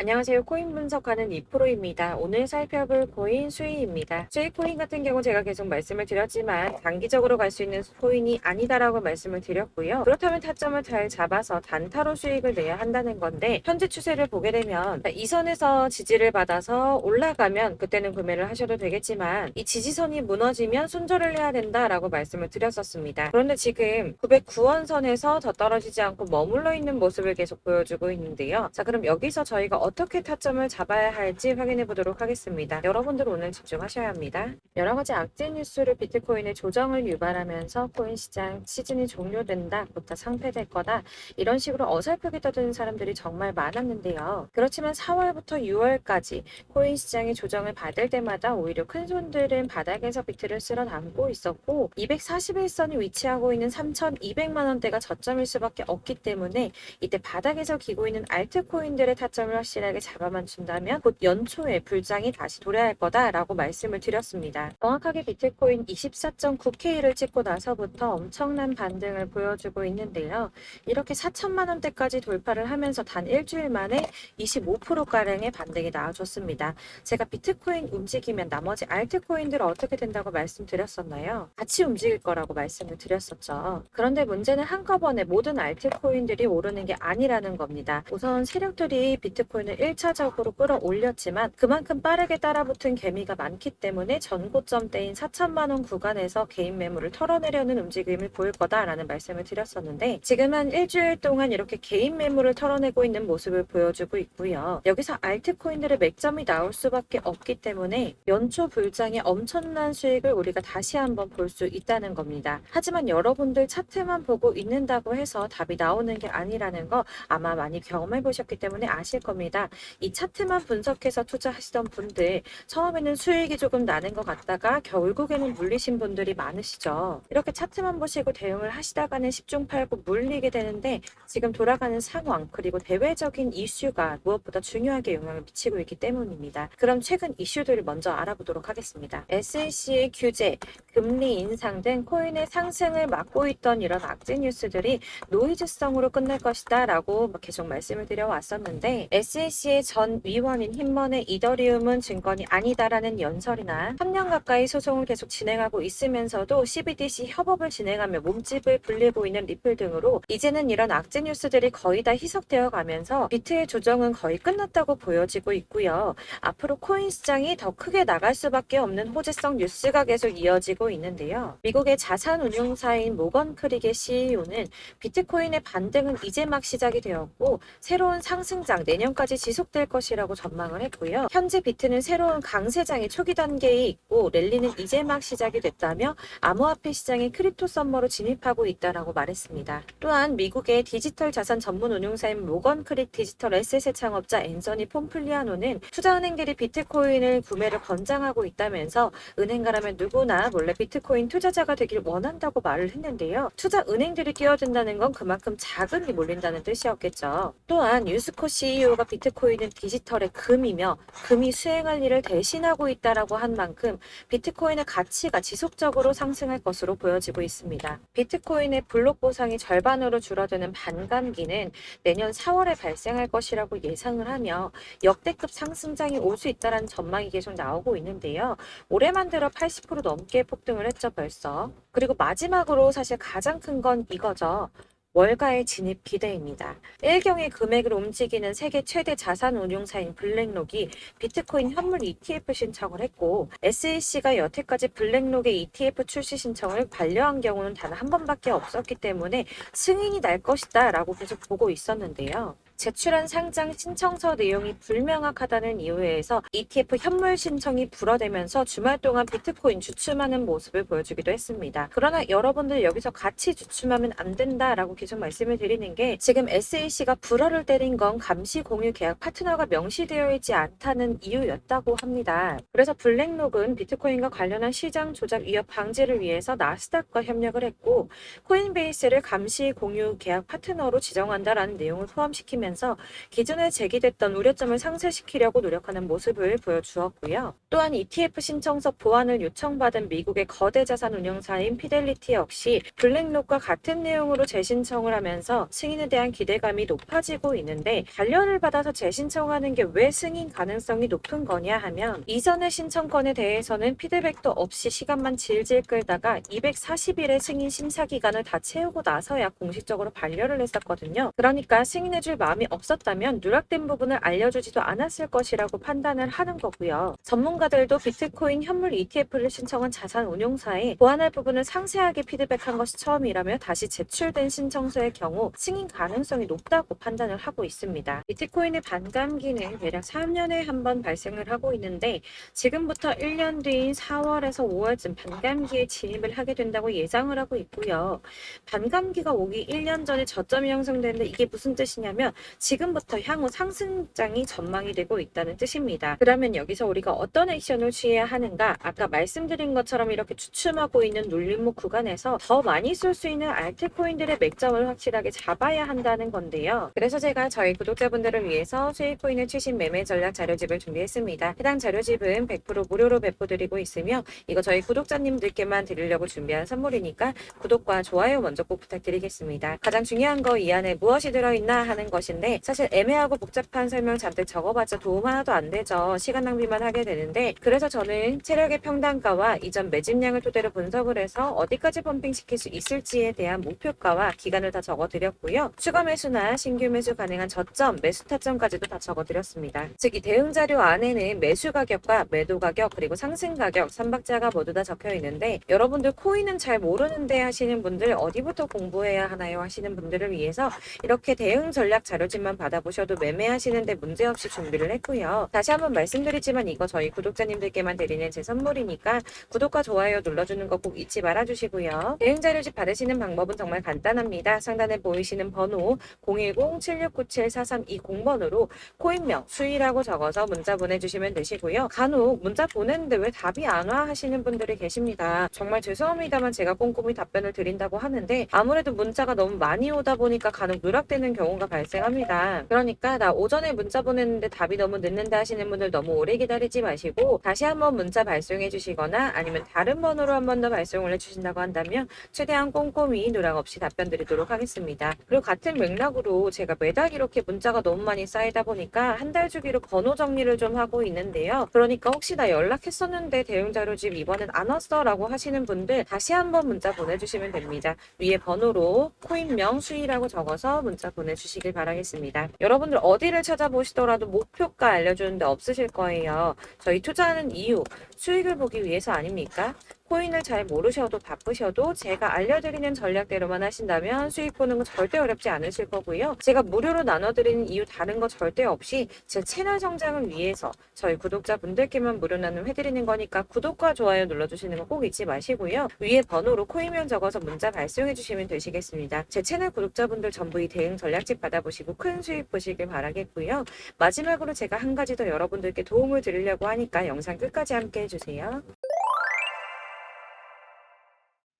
안녕하세요. 코인 분석하는 이프로입니다. 오늘 살펴볼 코인 수익입니다. 수익 코인 같은 경우 제가 계속 말씀을 드렸지만 단기적으로 갈 수 있는 코인이 아니다라고 말씀을 드렸고요. 그렇다면 타점을 잘 잡아서 단타로 수익을 내야 한다는 건데 현재 추세를 보게 되면 이 선에서 지지를 받아서 올라가면 그때는 구매를 하셔도 되겠지만 이 지지선이 무너지면 손절을 해야 된다라고 말씀을 드렸었습니다. 그런데 지금 909원 선에서 더 떨어지지 않고 머물러 있는 모습을 계속 보여주고 있는데요. 자, 그럼 여기서 저희가 어떻게 타점을 잡아야 할지 확인해 보도록 하겠습니다. 여러분들 오늘 집중하셔야 합니다. 여러 가지 악재 뉴스로 비트코인의 조정을 유발하면서 코인 시장 시즌이 종료된다, 부터 상폐될 거다, 이런 식으로 어설프게 떠드는 사람들이 정말 많았는데요. 그렇지만 4월부터 6월까지 코인 시장이 조정을 받을 때마다 오히려 큰 손들은 바닥에서 비트를 쓸어 담고 있었고 241선이 위치하고 있는 3,200만 원대가 저점일 수밖에 없기 때문에 이때 바닥에서 기고 있는 알트코인들의 타점을 확실하게 잡아만 준다면 곧 연초에 불장이 다시 도래할 거다라고 말씀을 드렸습니다. 정확하게 비트코인 24.9K를 찍고 나서부터 엄청난 반등을 보여주고 있는데요. 이렇게 4천만 원대까지 돌파를 하면서 단 일주일 만에 25%가량의 반등이 나와줬습니다. 제가 비트코인 움직이면 나머지 알트코인들은 어떻게 된다고 말씀드렸었나요? 같이 움직일 거라고 말씀을 드렸었죠. 그런데 문제는 한꺼번에 모든 알트코인들이 오르는 게 아니라는 겁니다. 우선 세력들이 비트코인을 1차적으로 끌어올렸지만 그만큼 빠르게 따라붙은 개미가 많기 때문에 전고점대인 4천만 원 구간에서 개인 매물을 털어내려는 움직임을 보일 거다라는 말씀을 드렸었는데 지금은 일주일 동안 이렇게 개인 매물을 털어내고 있는 모습을 보여주고 있고요. 여기서 알트코인들의 맥점이 나올 수밖에 없기 때문에 연초 불장의 엄청난 수익을 우리가 다시 한번 볼 수 있다는 겁니다. 하지만 여러분들 차트만 보고 있는다고 해서 답이 나오는 게 아니라는 거 아마 많이 경험해 보셨기 때문에 아실 겁니다. 이 차트만 분석해서 투자하시던 분들 처음에는 수익이 조금 나는 것 같다가 결국에는 물리신 분들이 많으시죠. 이렇게 차트만 보시고 대응을 하시다가는 10중 8구 물리게 되는데 지금 돌아가는 상황 그리고 대외적인 이슈가 무엇보다 중요하게 영향을 미치고 있기 때문입니다. 그럼 최근 이슈들을 먼저 알아보도록 하겠습니다. SEC의 규제, 금리 인상 등 코인의 상승을 막고 있던 이런 악재 뉴스들이 노이즈성으로 끝날 것이다 라고 계속 말씀을 드려왔었는데 SEC의 전 위원인 힘먼의 이더리움은 증권이 아니다라는 연설이나 3년 가까이 소송을 계속 진행하고 있으면서도 CBDC 협업을 진행하며 몸집을 불리고 있는 리플 등으로 이제는 이런 악재 뉴스들이 거의 다 희석되어 가면서 비트의 조정은 거의 끝났다고 보여지고 있고요. 앞으로 코인 시장이 더 크게 나갈 수밖에 없는 호재성 뉴스가 계속 이어지고 있는데요. 미국의 자산운용사인 모건 크릭의 CEO는 비트코인의 반등은 이제 막 시작이 되었고 새로운 상승장 내년까지 지속될 것이라고 전망을 했고요. 현재 비트는 새로운 강세장의 초기 단계에 있고 랠리는 이제 막 시작이 됐다며 암호화폐 시장의 크립토 썸머로 진입하고 있다라고 말했습니다. 또한 미국의 디지털 자산 전문 운용사인 모건 크릭 디지털 에셋의 창업자 앤서니 폼플리아노는 투자은행들이 비트코인을 구매를 권장하고 있다면서 은행가라면 누구나 몰래 비트코인 투자자가 되길 원한다고 말을 했는데요. 투자은행들이 끼어든다는 건 그만큼 자금이 몰린다는 뜻이었겠죠. 또한 유스코 CEO가 비트코인은 디지털의 금이며 금이 수행할 일을 대신하고 있다라고 한 만큼 비트코인의 가치가 지속적으로 상승할 것으로 보여지고 있습니다. 비트코인의 블록 보상이 절반으로 줄어드는 반감기는 내년 4월에 발생할 것이라고 예상을 하며 역대급 상승장이 올 수 있다는 전망이 계속 나오고 있는데요. 올해만 들어 80% 넘게 폭등을 했죠, 벌써. 그리고 마지막으로 사실 가장 큰 건 이거죠. 월가의 진입 기대입니다. 일경의 금액을 움직이는 세계 최대 자산 운용사인 블랙록이 비트코인 현물 ETF 신청을 했고 SEC가 여태까지 블랙록의 ETF 출시 신청을 반려한 경우는 단 한 번밖에 없었기 때문에 승인이 날 것이다 라고 계속 보고 있었는데요. 제출한 상장 신청서 내용이 불명확하다는 이유에서 ETF 현물 신청이 불어대면서 주말 동안 비트코인 주춤하는 모습을 보여주기도 했습니다. 그러나 여러분들 여기서 같이 주춤하면 안 된다라고 계속 말씀을 드리는 게 지금 SEC가 불어를 때린 건 감시 공유 계약 파트너가 명시되어 있지 않다는 이유였다고 합니다. 그래서 블랙록은 비트코인과 관련한 시장 조작 위협 방지를 위해서 나스닥과 협력을 했고 코인베이스를 감시 공유 계약 파트너로 지정한다라는 내용을 포함시키면서 하면서 기존에 제기됐던 우려점을 상쇄시키려고 노력하는 모습을 보여주었고요. 또한 ETF 신청서 보완을 요청받은 미국의 거대 자산 운용사인 피델리티 역시 블랙록과 같은 내용으로 재신청을 하면서 승인에 대한 기대감이 높아지고 있는데, 관련을 받아서 재신청하는 게 왜 승인 가능성이 높은 거냐 하면, 이전의 신청건에 대해서는 피드백도 없이 시간만 질질 끌다가 240일의 승인 심사 기간을 다 채우고 나서야 공식적으로 반려를 했었거든요. 그러니까 승인해줄 마음이 없었다면 누락된 부분을 알려주지도 않았을 것이라고 판단을 하는 거고요. 전문가들도 비트코인 현물 ETF를 신청한 자산 운용사에 보완할 부분을 상세하게 피드백한 것이 처음이라며 다시 제출된 신청서의 경우 승인 가능성이 높다고 판단을 하고 있습니다. 비트코인의 반감기는 대략 3년에 한 번 발생을 하고 있는데, 지금부터 1년 뒤인 4월에서 5월쯤 반감기에 진입을 하게 된다고 예상을 하고 있고요. 반감기가 오기 1년 전에 저점이 형성되는데, 이게 무슨 뜻이냐면 지금부터 향후 상승장이 전망이 되고 있다는 뜻입니다. 그러면 여기서 우리가 어떤 액션을 취해야 하는가? 아까 말씀드린 것처럼 이렇게 주춤하고 있는 눌림목 구간에서 더 많이 쏠 수 있는 알트코인들의 맥점을 확실하게 잡아야 한다는 건데요. 그래서 제가 저희 구독자분들을 위해서 수익코인의 최신 매매 전략 자료집을 준비했습니다. 해당 자료집은 100% 무료로 배포드리고 있으며, 이거 저희 구독자님들께만 드리려고 준비한 선물이니까 구독과 좋아요 먼저 꼭 부탁드리겠습니다. 가장 중요한 거 이 안에 무엇이 들어있나 하는 것인데, 사실 애매하고 복잡한 설명 잔뜩 적어봤자 도움 하나도 안 되죠. 시간 낭비만 하게 되는데, 그래서 저는 체력의 평단가와 이전 매집량을 토대로 분석을 해서 어디까지 펌핑시킬 수 있을지에 대한 목표가와 기간을 다 적어드렸고요. 추가 매수나 신규 매수 가능한 저점, 매수 타점까지도 다 적어드렸습니다. 즉 이 대응 자료 안에는 매수 가격과 매도 가격 그리고 상승 가격 3박자가 모두 다 적혀 있는데, 여러분들 코인은 잘 모르는데 하시는 분들 어디부터 공부해야 하나요 하시는 분들을 위해서 이렇게 대응 전략 자료집만 받아보셔도 매매하시는데 문제없이 준비를 했고요. 다시 한번 말씀드리지만 이거 저희 구독자님들께만 드리는 제 선물이니까 구독과 좋아요 눌러주는 거 꼭 잊지 말아주시고요. 대응 자료집 받으시는 방법은 정말 간단합니다. 상단에 보이시는 번호 010-7697-4320번으로 코인명 수익이라고 적어서 문자 보내주시면 되시고요. 간혹 문자 보냈는데 왜 답이 안 와 하시는 분들이 계십니다. 정말 죄송합니다만 제가 꼼꼼히 답변을 드린다고 하는데, 아무래도 문자가 너무 많이 오다 보니까 간혹 누락되는 경우가 발생합니다. 그러니까 나 오전에 문자 보냈는데 답이 너무 늦는다 하시는 분들 너무 오래 기다리지 마시고 다시 한번 문자 발송해 주시거나 아니면 다른 번호로 한 번 더 발송을 해주신다고 한다면 최대한 꼼꼼히 누락 없이 답변 드리도록 하겠습니다. 그리고 같은 맥락으로 제가 매달 이렇게 문자가 너무 많이 쌓이다 보니까 한 달 주기로 번호 정리를 좀 하고 있는데요. 그러니까 혹시 나 연락했었는데 대응 자료집 이번엔 안 왔어 라고 하시는 분들 다시 한번 문자 보내주시면 됩니다. 위에 번호로 코인명 수익이라고 적어서 문자 보내주시길 바라겠습니다. 여러분들 어디를 찾아보시더라도 목표가 알려주는데 없으실 거예요. 저희 투자하는 이유, 수익을 보기 위해서 아닙니까? 코인을 잘 모르셔도 바쁘셔도 제가 알려드리는 전략대로만 하신다면 수익 보는 건 절대 어렵지 않으실 거고요. 제가 무료로 나눠드리는 이유 다른 거 절대 없이 제 채널 성장을 위해서 저희 구독자분들께만 무료 나눔 해드리는 거니까 구독과 좋아요 눌러주시는 거 꼭 잊지 마시고요. 위에 번호로 코인명 적어서 문자 발송해 주시면 되시겠습니다. 제 채널 구독자분들 전부 이 대응 전략집 받아보시고 큰 수익 보시길 바라겠고요. 마지막으로 제가 한 가지 더 여러분들께 도움을 드리려고 하니까 영상 끝까지 함께 해주세요.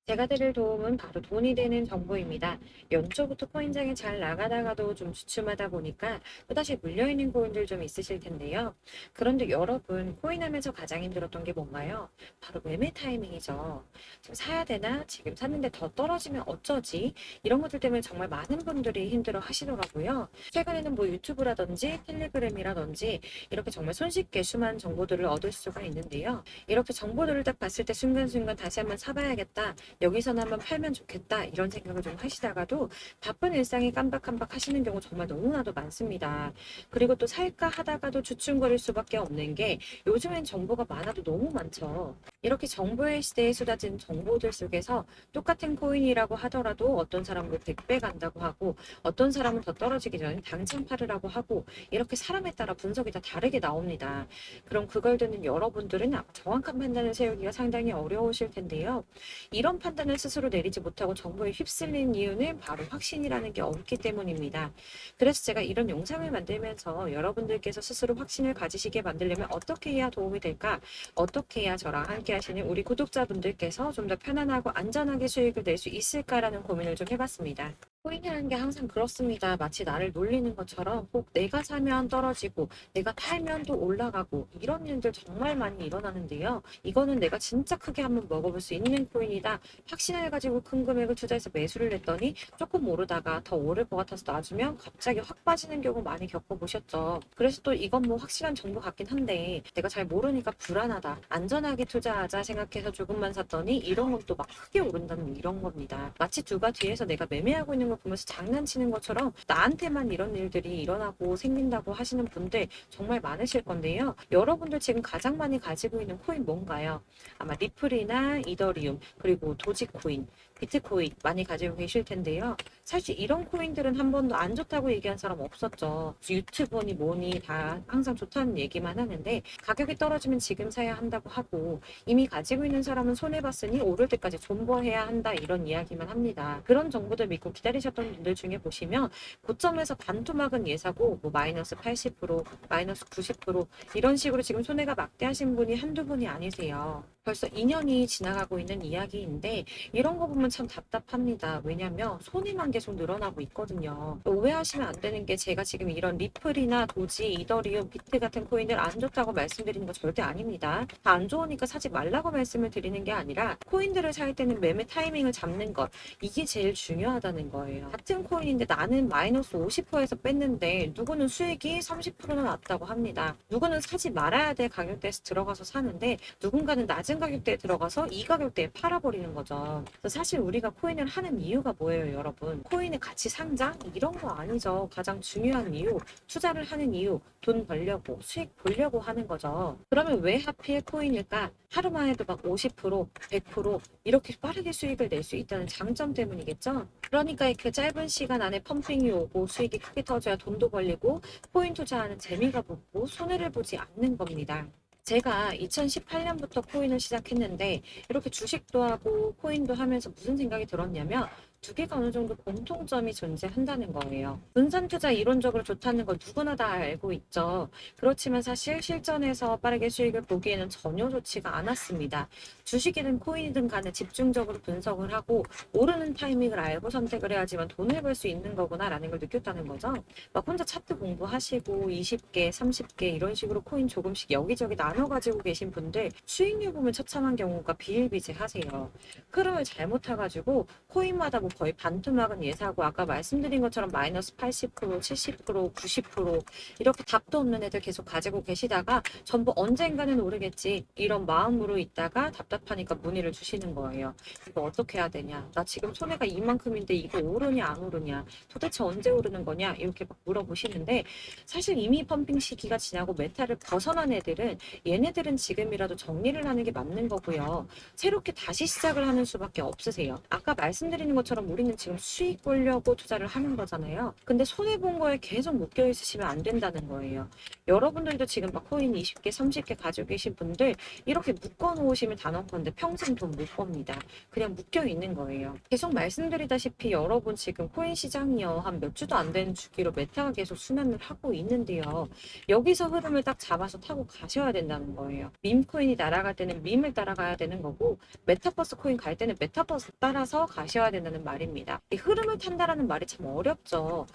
제가 드릴 도움은 바로 돈이 되는 정보입니다. 연초부터 코인장이 잘 나가다가도 좀 주춤하다 보니까 또다시 물려있는 코인들 좀 있으실 텐데요. 그런데 여러분, 코인하면서 가장 힘들었던 게 뭔가요? 바로 매매 타이밍이죠. 지금 사야 되나? 지금 샀는데 더 떨어지면 어쩌지? 이런 것들 때문에 정말 많은 분들이 힘들어 하시더라고요. 최근에는 뭐 유튜브라든지 텔레그램이라든지 이렇게 정말 손쉽게 수많은 정보들을 얻을 수가 있는데요. 이렇게 정보들을 딱 봤을 때 순간순간 다시 한번 사봐야겠다. 여기서는 한번 팔면 좋겠다 이런 생각을 좀 하시다가도 바쁜 일상에 깜박깜박 하시는 경우 정말 너무나도 많습니다. 그리고 또 살까 하다가도 주춤거릴 수밖에 없는 게 요즘엔 정보가 많아도 너무 많죠. 이렇게 정보의 시대에 쏟아진 정보들 속에서 똑같은 코인이라고 하더라도 어떤 사람은 100배 간다고 하고 어떤 사람은 더 떨어지기 전에 당장 팔으라고 하고 이렇게 사람에 따라 분석이 다 다르게 나옵니다. 그럼 그걸 듣는 여러분들은 정확한 판단을 세우기가 상당히 어려우실 텐데요. 이런 판단을 스스로 내리지 못하고 정보에 휩쓸린 이유는 바로 확신이라는 게 없기 때문입니다. 그래서 제가 이런 영상을 만들면서 여러분들께서 스스로 확신을 가지시게 만들려면 어떻게 해야 도움이 될까? 어떻게 해야 저랑 함께 하시는 우리 구독자분들께서 좀 더 편안하고 안전하게 수익을 낼 수 있을까라는 고민을 좀 해봤습니다. 코인이라는 게 항상 그렇습니다. 마치 나를 놀리는 것처럼 꼭 내가 사면 떨어지고 내가 팔면 또 올라가고 이런 일들 정말 많이 일어나는데요. 이거는 내가 진짜 크게 한번 먹어볼 수 있는 코인이다. 확신을 가지고 큰 금액을 투자해서 매수를 했더니 조금 오르다가 더 오를 것 같아서 놔주면 갑자기 확 빠지는 경우 많이 겪어보셨죠. 그래서 또 이건 뭐 확실한 정보 같긴 한데 내가 잘 모르니까 불안하다. 안전하게 투자하자 생각해서 조금만 샀더니 이런 건 또 막 크게 오른다는 이런 겁니다. 마치 누가 뒤에서 내가 매매하고 있는 걸 보면서 장난치는 것처럼 나한테만 이런 일들이 일어나고 생긴다고 하시는 분들 정말 많으실 건데요. 여러분들 지금 가장 많이 가지고 있는 코인 뭔가요? 아마 리플이나 이더리움, 그리고 도지코인, 비트코인 많이 가지고 계실 텐데요. 사실 이런 코인들은 한 번도 안 좋다고 얘기한 사람 없었죠. 유튜브니 뭐니 다 항상 좋다는 얘기만 하는데 가격이 떨어지면 지금 사야 한다고 하고 이미 가지고 있는 사람은 손해봤으니 오를 때까지 존버해야 한다 이런 이야기만 합니다. 그런 정보들 믿고 기다리셨던 분들 중에 보시면 고점에서 반토막은 예사고 뭐 마이너스 80%, 마이너스 90% 이런 식으로 지금 손해가 막대하신 분이 한두 분이 아니세요. 벌써 2년이 지나가고 있는 이야기인데 이런 거 보면 참 답답합니다. 왜냐면 손해만 계속 늘어나고 있거든요. 오해하시면 안 되는 게 제가 지금 이런 리플이나 도지, 이더리움, 비트 같은 코인들 안 좋다고 말씀드리는 거 절대 아닙니다. 다 안 좋으니까 사지 말라고 말씀을 드리는 게 아니라 코인들을 살 때는 매매 타이밍을 잡는 것 이게 제일 중요하다는 거예요. 같은 코인인데 나는 마이너스 50%에서 뺐는데 누구는 수익이 30%나 났다고 합니다. 누구는 사지 말아야 될 가격대에서 들어가서 사는데 누군가는 낮은 가격대에 들어가서 이 가격대에 팔아버리는 거죠. 그래서 사실 우리가 코인을 하는 이유가 뭐예요, 여러분? 코인의 가치 상장? 이런 거 아니죠. 가장 중요한 이유, 투자를 하는 이유, 돈 벌려고, 수익 보려고 하는 거죠. 그러면 왜 하필 코인일까? 하루만 해도 막 50%, 100% 이렇게 빠르게 수익을 낼 수 있다는 장점 때문이겠죠? 그러니까 그 짧은 시간 안에 펌핑이 오고 수익이 크게 터져야 돈도 벌리고 코인 투자하는 재미가 붙고 손해를 보지 않는 겁니다. 제가 2018년부터 코인을 시작했는데 이렇게 주식도 하고 코인도 하면서 무슨 생각이 들었냐면 두 개가 어느 정도 공통점이 존재한다는 거예요. 분산 투자 이론적으로 좋다는 걸 누구나 다 알고 있죠. 그렇지만 사실 실전에서 빠르게 수익을 보기에는 전혀 좋지가 않았습니다. 주식이든 코인이든 간에 집중적으로 분석을 하고 오르는 타이밍을 알고 선택을 해야지만 돈을 벌 수 있는 거구나라는 걸 느꼈다는 거죠. 막 혼자 차트 공부하시고 20개, 30개 이런 식으로 코인 조금씩 여기저기 나눠 가지고 계신 분들 수익률 보면 처참한 경우가 비일비재하세요. 흐름을 잘못 타가지고 코인마다 뭐 거의 반토막은 예사고 아까 말씀드린 것처럼 마이너스 80%, 70%, 90% 이렇게 답도 없는 애들 계속 가지고 계시다가 전부 언젠가는 오르겠지 이런 마음으로 있다가 답답하니까 문의를 주시는 거예요. 이거 어떻게 해야 되냐? 나 지금 손해가 이만큼인데 이거 오르냐 안 오르냐? 도대체 언제 오르는 거냐? 이렇게 막 물어보시는데 사실 이미 펌핑 시기가 지나고 메타를 벗어난 애들은 얘네들은 지금이라도 정리를 하는 게 맞는 거고요. 새롭게 다시 시작을 하는 수밖에 없으세요. 아까 말씀드리는 것처럼 우리는 지금 수익 보려고 투자를 하는 거잖아요. 근데 손해본 거에 계속 묶여 있으시면 안 된다는 거예요. 여러분들도 지금 막 코인 20개, 30개 가지고 계신 분들 이렇게 묶어 놓으시면 단언컨대 평생 돈 못 법니다. 그냥 묶여 있는 거예요. 계속 말씀드리다시피 여러분 지금 코인 시장이요. 한 몇 주도 안 되는 주기로 메타가 계속 순환을 하고 있는데요. 여기서 흐름을 딱 잡아서 타고 가셔야 된다는 거예요. 밈코인이 날아갈 때는 밈을 따라가야 되는 거고 메타버스 코인 갈 때는 메타버스 따라서 가셔야 된다는 말입니다. 이 흐름을 탄다라는 말이 참 어렵죠.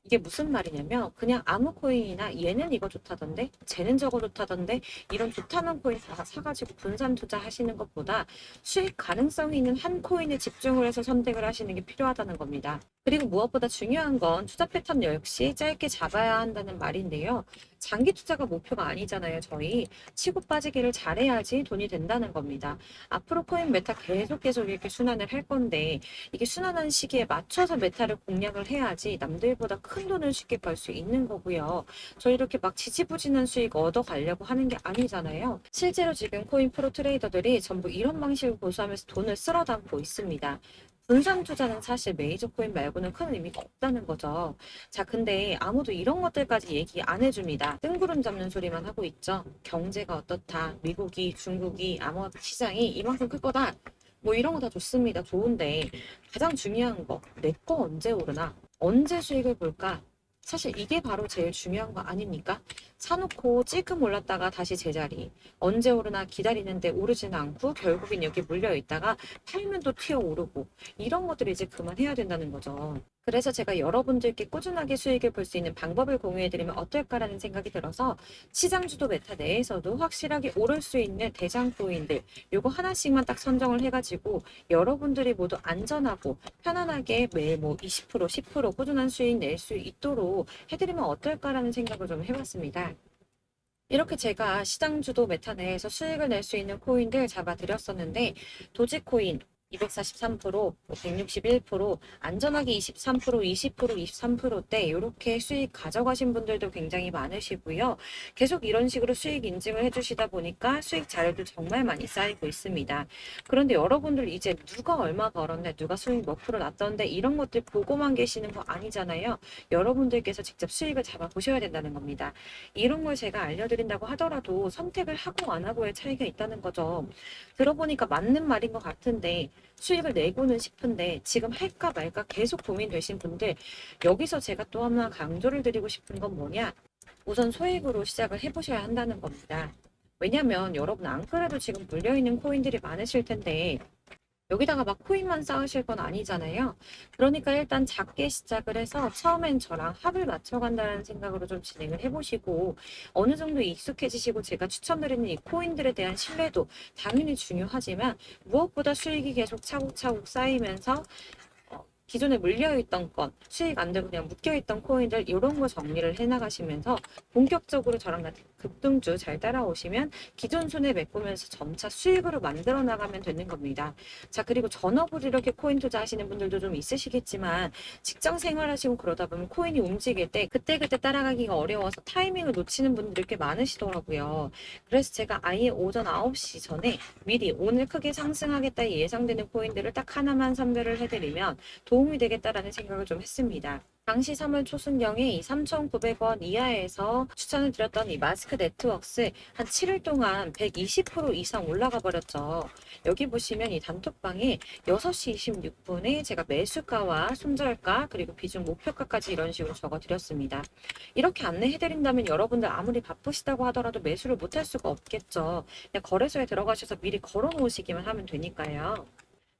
이게 무슨 말이냐면 그냥 아무 코인이나 얘는 이거 좋다던데 쟤는 저거 좋다던데 이런 좋다는 코인 다 사가지고 분산 투자하시는 것보다 수익 가능성이 있는 한 코인에 집중을 해서 선택을 하시는 게 필요하다는 겁니다. 그리고 무엇보다 중요한 건 투자 패턴 역시 짧게 잡아야 한다는 말인데요. 장기 투자가 목표가 아니잖아요. 저희 치고 빠지기를 잘해야지 돈이 된다는 겁니다. 앞으로 코인 메타 계속 이렇게 순환을 할 건데 이게 순환하는 시기에 맞춰서 메타를 공략을 해야지 남들보다 큰 돈을 쉽게 벌 수 있는 거고요. 저 이렇게 막 지지부진한 수익 얻어가려고 하는 게 아니잖아요. 실제로 지금 코인 프로 트레이더들이 전부 이런 방식을 고수하면서 돈을 쓸어 담고 있습니다. 분산 투자는 사실 메이저 코인 말고는 큰 의미가 없다는 거죠. 자, 근데 아무도 이런 것들까지 얘기 안 해줍니다. 뜬구름 잡는 소리만 하고 있죠. 경제가 어떻다. 미국이, 중국이, 암호화폐 시장이 이만큼 클 거다. 뭐 이런 거 다 좋습니다. 좋은데 가장 중요한 거, 내 거 언제 오르나? 언제 수익을 볼까? 사실 이게 바로 제일 중요한 거 아닙니까? 사놓고 찔끔 올랐다가 다시 제자리. 언제 오르나 기다리는데 오르지는 않고 결국엔 여기 물려있다가 팔면 또 튀어오르고 이런 것들을 이제 그만해야 된다는 거죠. 그래서 제가 여러분들께 꾸준하게 수익을 볼 수 있는 방법을 공유해드리면 어떨까라는 생각이 들어서 시장주도 메타 내에서도 확실하게 오를 수 있는 대장 코인들 요거 하나씩만 딱 선정을 해가지고 여러분들이 모두 안전하고 편안하게 매일 뭐 20%, 10% 꾸준한 수익 낼 수 있도록 해드리면 어떨까라는 생각을 좀 해봤습니다. 이렇게 제가 시장주도 메타 내에서 수익을 낼 수 있는 코인들 잡아드렸었는데 도지코인 243%, 161%, 안전하게 23%, 20%, 23%대 이렇게 수익 가져가신 분들도 굉장히 많으시고요. 계속 이런 식으로 수익 인증을 해주시다 보니까 수익 자료도 정말 많이 쌓이고 있습니다. 그런데 여러분들 이제 누가 얼마 벌었네, 누가 수익 몇 프로 났던데 이런 것들 보고만 계시는 거 아니잖아요. 여러분들께서 직접 수익을 잡아보셔야 된다는 겁니다. 이런 걸 제가 알려드린다고 하더라도 선택을 하고 안 하고의 차이가 있다는 거죠. 들어보니까 맞는 말인 것 같은데 수익을 내고는 싶은데 지금 할까 말까 계속 고민되신 분들 여기서 제가 또 하나 강조를 드리고 싶은 건 뭐냐, 우선 소액으로 시작을 해보셔야 한다는 겁니다. 왜냐면 여러분 안 그래도 지금 물려있는 코인들이 많으실 텐데 여기다가 막 코인만 쌓으실 건 아니잖아요. 그러니까 일단 작게 시작을 해서 처음엔 저랑 합을 맞춰간다는 생각으로 좀 진행을 해보시고 어느 정도 익숙해지시고 제가 추천드리는 이 코인들에 대한 신뢰도 당연히 중요하지만 무엇보다 수익이 계속 차곡차곡 쌓이면서 기존에 물려있던 건, 수익 안 되고 그냥 묶여있던 코인들 이런 거 정리를 해나가시면서 본격적으로 저랑 같은 급등주 잘 따라오시면 기존 손해 메꾸면서 점차 수익으로 만들어 나가면 되는 겁니다. 자, 그리고 전업으로 이렇게 코인 투자하시는 분들도 좀 있으시겠지만 직장 생활하시고 그러다 보면 코인이 움직일 때 그때그때 따라가기가 어려워서 타이밍을 놓치는 분들이 꽤 많으시더라고요. 그래서 제가 아예 오전 9시 전에 미리 오늘 크게 상승하겠다 예상되는 코인들을 딱 하나만 선별을 해드리면 도움이 되겠다라는 생각을 좀 했습니다. 당시 3월 초순경에 이 3,900원 이하에서 추천을 드렸던 이 마스크 네트워크스 한 7일 동안 120% 이상 올라가 버렸죠. 여기 보시면 이 단톡방에 6시 26분에 제가 매수가와 손절가 그리고 비중 목표가까지 이런 식으로 적어 드렸습니다. 이렇게 안내해 드린다면 여러분들 아무리 바쁘시다고 하더라도 매수를 못할 수가 없겠죠. 그냥 거래소에 들어가셔서 미리 걸어 놓으시기만 하면 되니까요.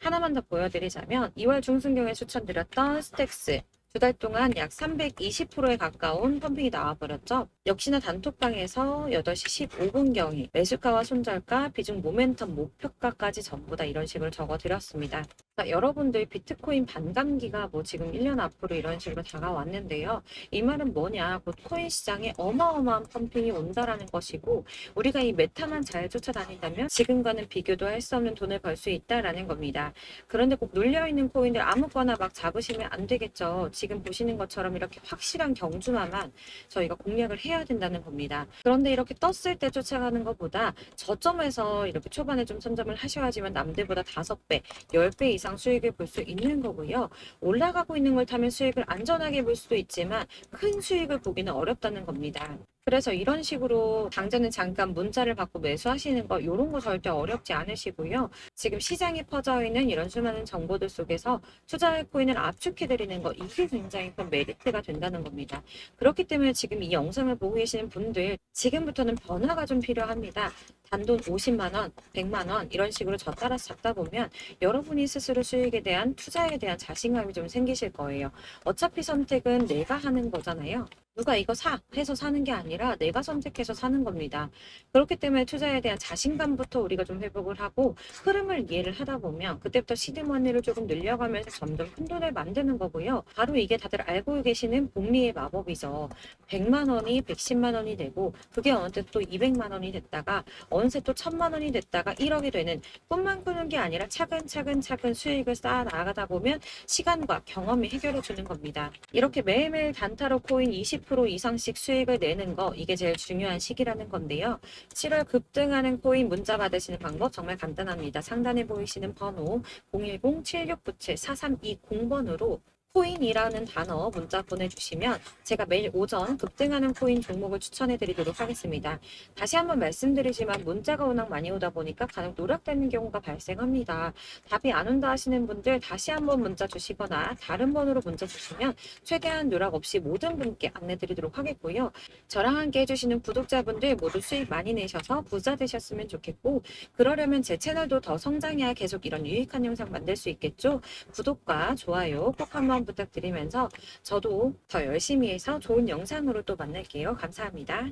하나만 더 보여드리자면 2월 중순경에 추천드렸던 스택스 2달 동안 약 320%에 가까운 펌핑이 나와버렸죠. 역시나 단톡방에서 8시 15분경에 매수가와 손절가, 비중 모멘텀 목표가까지 전부 다 이런 식으로 적어드렸습니다. 자, 여러분들 비트코인 반감기가 뭐 지금 1년 앞으로 이런 식으로 다가왔는데요. 이 말은 뭐냐, 곧 코인 시장에 어마어마한 펌핑이 온다라는 것이고 우리가 이 메타만 잘 쫓아다닌다면 지금과는 비교도 할 수 없는 돈을 벌 수 있다라는 겁니다. 그런데 꼭 눌려있는 코인들 아무거나 막 잡으시면 안 되겠죠. 지금 보시는 것처럼 이렇게 확실한 경주만만 저희가 공략을 해야 된다는 겁니다. 그런데 이렇게 떴을 때 쫓아가는 것보다 저점에서 이렇게 초반에 좀 선점을 하셔야지만 남들보다 5배, 10배 이상 수익을 볼 수 있는 거고요. 올라가고 있는 걸 타면 수익을 안전하게 볼 수도 있지만 큰 수익을 보기는 어렵다는 겁니다. 그래서 이런 식으로 당장은 잠깐 문자를 받고 매수하시는 거 이런 거 절대 어렵지 않으시고요. 지금 시장에 퍼져 있는 이런 수많은 정보들 속에서 투자할 코인을 압축해드리는 거 이게 굉장히 큰 메리트가 된다는 겁니다. 그렇기 때문에 지금 이 영상을 보고 계시는 분들 지금부터는 변화가 좀 필요합니다. 단돈 50만 원, 100만 원 이런 식으로 저 따라서 잡다 보면 여러분이 스스로 수익에 대한 투자에 대한 자신감이 좀 생기실 거예요. 어차피 선택은 내가 하는 거잖아요. 누가 이거 사 해서 사는 게 아니라 내가 선택해서 사는 겁니다. 그렇기 때문에 투자에 대한 자신감부터 우리가 좀 회복을 하고 흐름을 이해를 하다 보면 그때부터 시드머니를 조금 늘려가면서 점점 큰 돈을 만드는 거고요. 바로 이게 다들 알고 계시는 복리의 마법이죠. 100만 원이 110만 원이 되고 그게 어느새 또 200만 원이 됐다가 어느새 또 1000만 원이 됐다가 1억이 되는 꿈만 꾸는 게 아니라 차근차근 수익을 쌓아 나가다 보면 시간과 경험이 해결해 주는 겁니다. 이렇게 매일매일 단타로 코인 20% 이상씩 수익을 내는 거 이게 제일 중요한 시기라는 건데요. 7월 급등하는 코인 문자 받으시는 방법 정말 간단합니다. 상단에 보이시는 번호 010-7697-4320번으로 코인이라는 단어 문자 보내주시면 제가 매일 오전 급등하는 코인 종목을 추천해 드리도록 하겠습니다. 다시 한번 말씀드리지만 문자가 워낙 많이 오다 보니까 간혹 누락되는 경우가 발생합니다. 답이 안 온다 하시는 분들 다시 한번 문자 주시거나 다른 번호로 문자 주시면 최대한 누락 없이 모든 분께 안내 드리도록 하겠고요. 저랑 함께 해주시는 구독자분들 모두 수익 많이 내셔서 부자 되셨으면 좋겠고, 그러려면 제 채널도 더 성장해야 계속 이런 유익한 영상 만들 수 있겠죠? 구독과 좋아요 꼭 한번 부탁드리면서 저도 더 열심히 해서 좋은 영상으로 또 만날게요. 감사합니다.